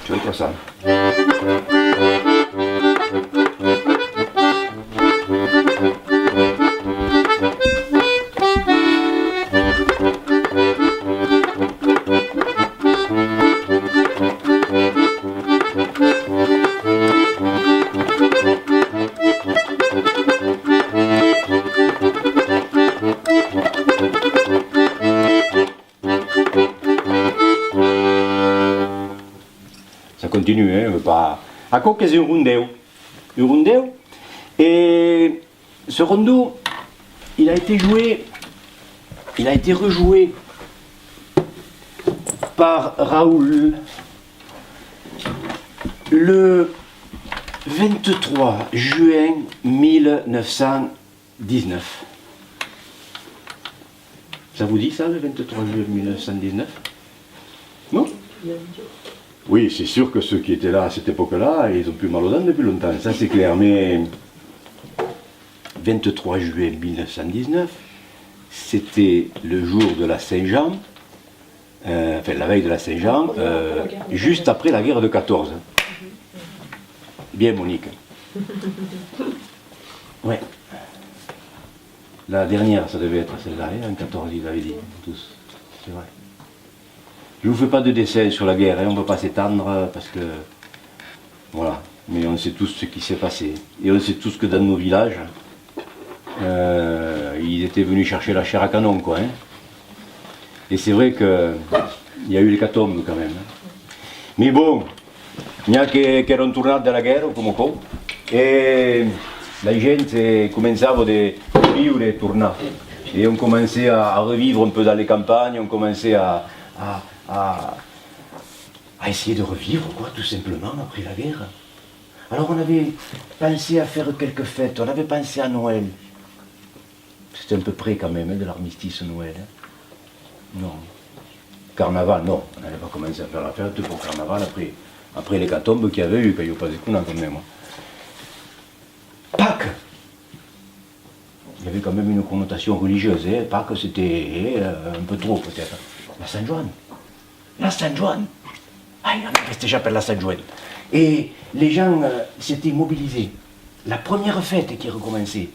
Tu vois ça. Ça continue, hein, pas. À quoi que c'est un rondéo. Un rondéo. Et ce rondo, il a été rejoué par Raoul le 23 juin 1919. Ça vous dit ça, le 23 juillet 1919? Non? Oui, c'est sûr que ceux qui étaient là à cette époque-là, ils ont plus mal aux dents depuis longtemps, ça c'est clair, mais 23 juillet 1919, c'était le jour de la Saint-Jean, enfin la veille de la Saint-Jean, juste après la guerre de 14. Bien, Monique. Ouais. La dernière, ça devait être celle-là, hein, en 14, ils avaient dit, tous. C'est vrai. Je ne vous fais pas de dessin sur la guerre, hein, on ne peut pas s'étendre, parce que... Voilà. Mais on sait tous ce qui s'est passé. Et on sait tous que dans nos villages, ils étaient venus chercher la chair à canon, quoi. Hein. Et c'est vrai qu'il y a eu l'hécatombe, quand même. Hein. Mais bon, il y a qui erano tornati dalla guerra, come co, e la gente cominciava a vivre et tornar. Et on commençait à revivre un peu dans les campagnes, on commençait à essayer de revivre, quoi, tout simplement, après la guerre. Alors on avait pensé à faire quelques fêtes, on avait pensé à Noël. C'était un peu près quand même, hein, de l'armistice Noël. Hein. Non. Carnaval, non. On n'allait pas commencer à faire la fête pour Carnaval après l'hécatombe qu'il y avait eu, qu'il n'y a pas de coups quand même. Pâques! Il y avait quand même une connotation religieuse. Hein. Pâques, c'était un peu trop peut-être. La Saint-Joanne. La Saint-Joanne. Ah, qu'est-ce que j'appelle la Saint-Joanne? Et les gens s'étaient mobilisés. La première fête qui recommençait,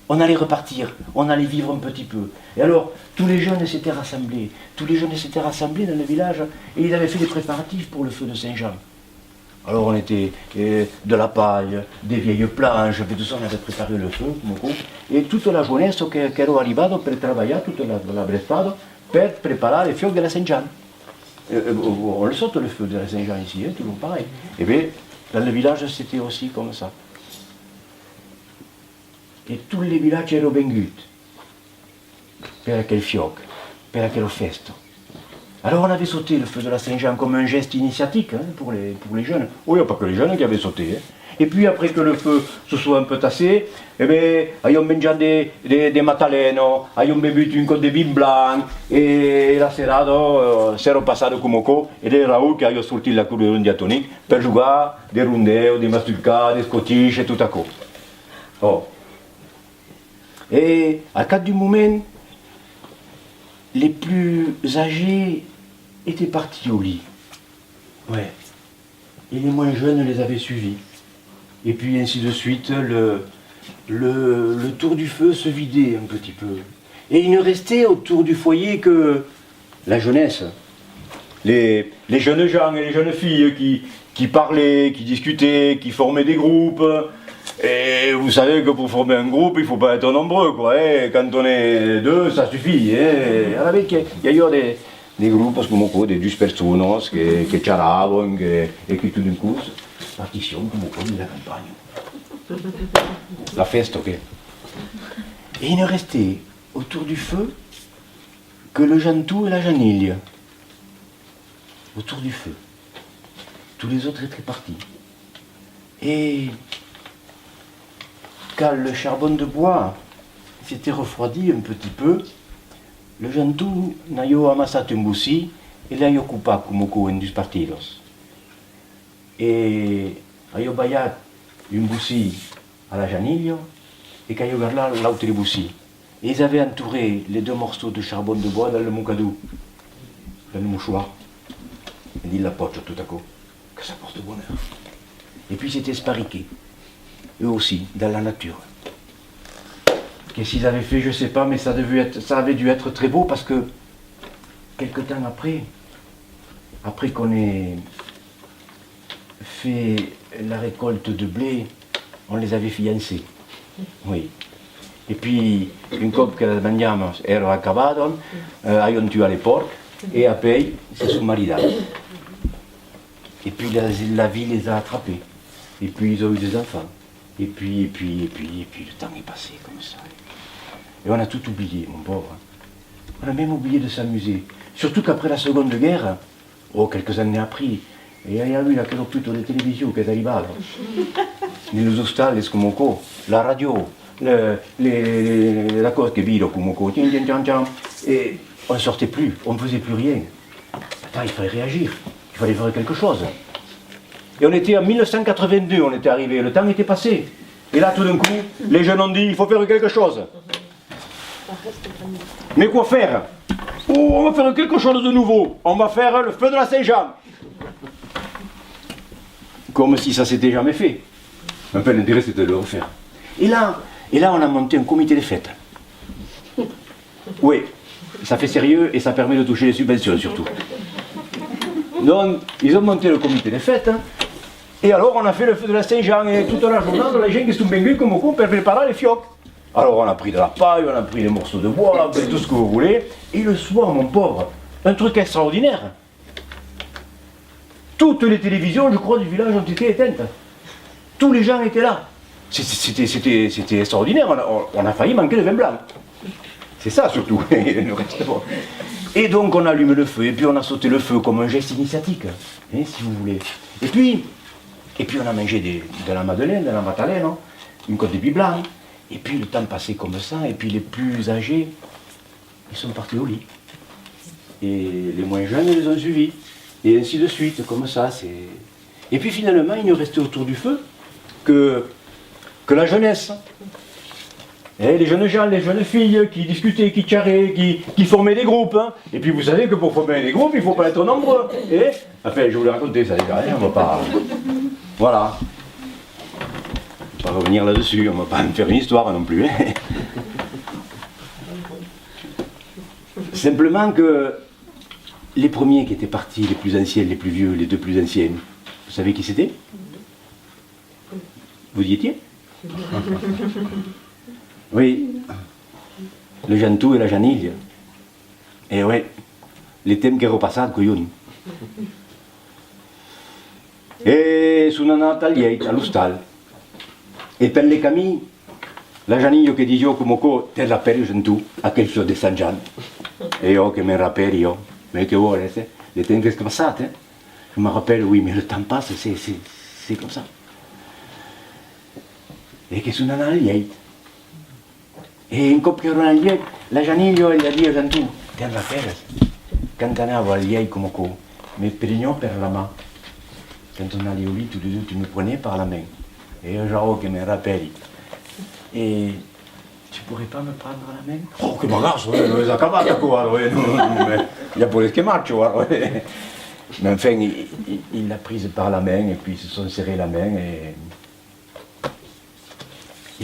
on allait repartir, on allait vivre un petit peu. Et alors, tous les jeunes s'étaient rassemblés. Tous les jeunes s'étaient rassemblés dans le village et ils avaient fait des préparatifs pour le feu de Saint-Jean. Alors on était de la paille, des vieilles planches, et tout ça, on avait préparé le feu, et toute la jeunesse qui était arrivée pour travailler, toute la brestade, pour préparer les feux de la Saint-Jean. On le saute le feu de la Saint-Jean ici, hein, toujours pareil. Et bien, dans le village, c'était aussi comme ça. Et tous les villages erano benguti per quel fioc, per quelle festa. Alors on avait sauté le feu de la Saint-Jean comme un geste initiatique, hein, pour les jeunes. Oui, il n'y a pas que les jeunes qui avaient sauté. Hein. Et puis après que le feu se soit un peu tassé, eh bien, abbiamo mangiato des mataleno, abbiamo bevuto un co' di vin blanc, e la serata si era passato come co, ed era Raoul che aveva sortito la cour di Atonic per giocare des rondeurs, des masturcades, des scottiches et tout à coup. Oh. Et à quatre du moment, les plus âgés étaient partis au lit. Ouais. Et les moins jeunes les avaient suivis. Et puis ainsi de suite, le tour du feu se vidait un petit peu. Et il ne restait autour du foyer que la jeunesse. Les jeunes gens et les jeunes filles qui parlaient, qui discutaient, qui formaient des groupes. Et vous savez que pour former un groupe, il ne faut pas être nombreux, quoi. Hein. Quand on est deux, ça suffit. Hein. Alors, il y a eu des groupes comme des 10 personnes qui charlavano et qui tout d'un coup participent comme de la campagne. La fête, ok. Et il ne restait autour du feu que le jantou et la janille. Autour du feu. Tous les autres étaient partis. Et quand le charbon de bois s'était refroidi un petit peu, le jantou n'a amassato un bussi e l'ha occupato come in due partidos. E ha bagliato un bussi alla Janillo et che ha guardato l'autre bussi. Et ils avaient entouré les deux morceaux de charbon de bois dans le moucadou, dans le mouchoir. Et il l'appoggio tout à coup. que ça porte bonheur. Et puis c'était Spariquet, eux aussi, dans la nature. Qu'est-ce qu'ils avaient fait, je ne sais pas, mais ça avait dû être très beau parce que, quelque temps après qu'on ait fait la récolte de blé, on les avait fiancés. Oui. Et puis, une cop que las mangiamos ero acabaron, habían tué les porcs, et après, c'est son maridat. Et puis la vie les a attrapés. Et puis ils ont eu des enfants. Et puis le temps est passé comme ça. Et on a tout oublié, mon pauvre. On a même oublié de s'amuser. Surtout qu'après la Seconde Guerre, quelques années après, e hai eu quello tutto di televisione che è arrivato. Nello hostal, la radio, la cosa che viro come et on ne sortait plus, on ne faisait plus rien. Attends, il fallait réagir, il fallait faire quelque chose. Et on était en 1982, on était arrivé, le temps était passé. Et là, tout d'un coup, les jeunes ont dit, il faut faire quelque chose. Mais quoi faire? On va faire quelque chose de nouveau. On va faire le feu de la Saint-Jean. Comme si ça s'était jamais fait. Enfin, l'intérêt c'était de le refaire. Et là, on a monté un comité de fête. Oui, ça fait sérieux et ça permet de toucher les subventions surtout. Donc, ils ont monté le comité de fête. Et alors, on a fait le feu de la Saint-Jean et toute la journée, les gens qui sont venus comme on pour préparer les fiocs. Alors, on a pris de la paille, on a pris des morceaux de bois, tout ce que vous voulez. Et le soir, mon pauvre, un truc extraordinaire. Toutes les télévisions, je crois, du village ont été éteintes. Tous les gens étaient là. C'était extraordinaire, on a failli manquer de vin blanc. C'est ça surtout, le reste bon. Et donc on allume le feu, et puis on a sauté le feu comme un geste initiatique, si vous voulez. Et puis on a mangé de la madeleine, de la matalène, une côte de bie blanc. Et puis le temps passait comme ça, et puis les plus âgés, ils sont partis au lit. Et les moins jeunes les ont suivis. Et ainsi de suite, comme ça, c'est... Et puis finalement, il ne restait autour du feu que la jeunesse. Et les jeunes gens, les jeunes filles qui discutaient, qui charraient, qui formaient des groupes. Et puis vous savez que pour former des groupes, il ne faut pas être nombreux. Enfin, je vous l'ai raconté, ça déjà, on ne va pas... Voilà. On va revenir là-dessus, on ne va pas me faire une histoire non plus. Simplement que les premiers qui étaient partis, les plus anciens, les plus vieux, les deux plus anciens, vous savez qui c'était? Vous y étiez? Oui, le Jantou et la Janiglia. Et ouais, les thèmes che ero passato con io. E sono andata all'Ustal. E per le cammin, la Janiglia che dicevo come te rappelli Jantou, a quel show di San Gian. E io che mi rappelli io. Mais que voilà, les temps que ça, je me rappelle, oui, mais le temps passe, c'est comme ça. Et que sono andato al lieit. E in cop che ero al lieit, la Janillo gli ha detto a Jantou, te rappelles, quand andavo al lieit come co, mi prenions per la main. Quand on allait au lit, tous les deux, tu me prenais par la main. Et genre, che mi rappelli. Et tu pourrais pas me prendre la main? Oh, che magari, non è acabata qua, il y a pour les schemaccio, mais enfin, il l'a prise par la main, et puis ils se sont serrés la main, et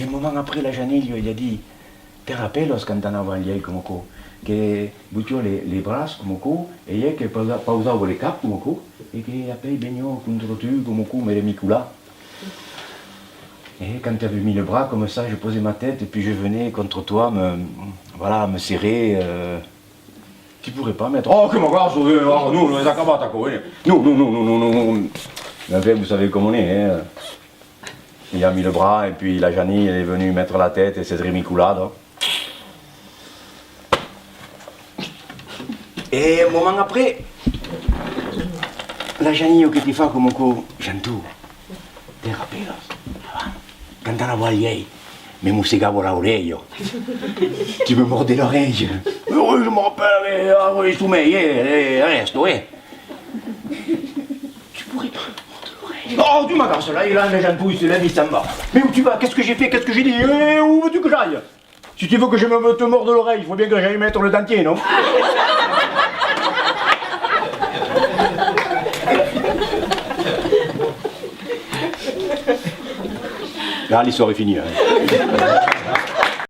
un moment après, la Janillo, il a dit, te rappelles quand andavo al liei come co, che buttivo le braccia come co, e io che pausavo le cape come co, e che après bagno contro tu come co, me le micula. Et quand tu avais mis le bras comme ça, je posais ma tête et puis je venais contre toi me serrer. Tu pourrais pas mettre. Oh, que mon gars, nous, on est acabata quoi. Non. Enfin, vous savez comment on est. Il a mis le bras et puis la Janie elle est venue mettre la tête et c'est remiculado. Et un moment après, la Janie che ti fa come co, Jantou, te rappelles? Quand andavo al liei, mi musicavo l'oreille. Tu me mordais l'oreille. Oui, je me rappelle, oui, tu me resto, Tu pourrais pas me mordre l'oreille. Oh, tu m'agaces là, il a les Jantou, il se lève, il s'en va. Mais où tu vas? Qu'est-ce que j'ai fait? Qu'est-ce que j'ai dit? Où veux-tu que j'aille? Si tu veux que je te morde l'oreille, il faut bien que j'aille mettre le dentier, non? Là, l'histoire est finie. Hein.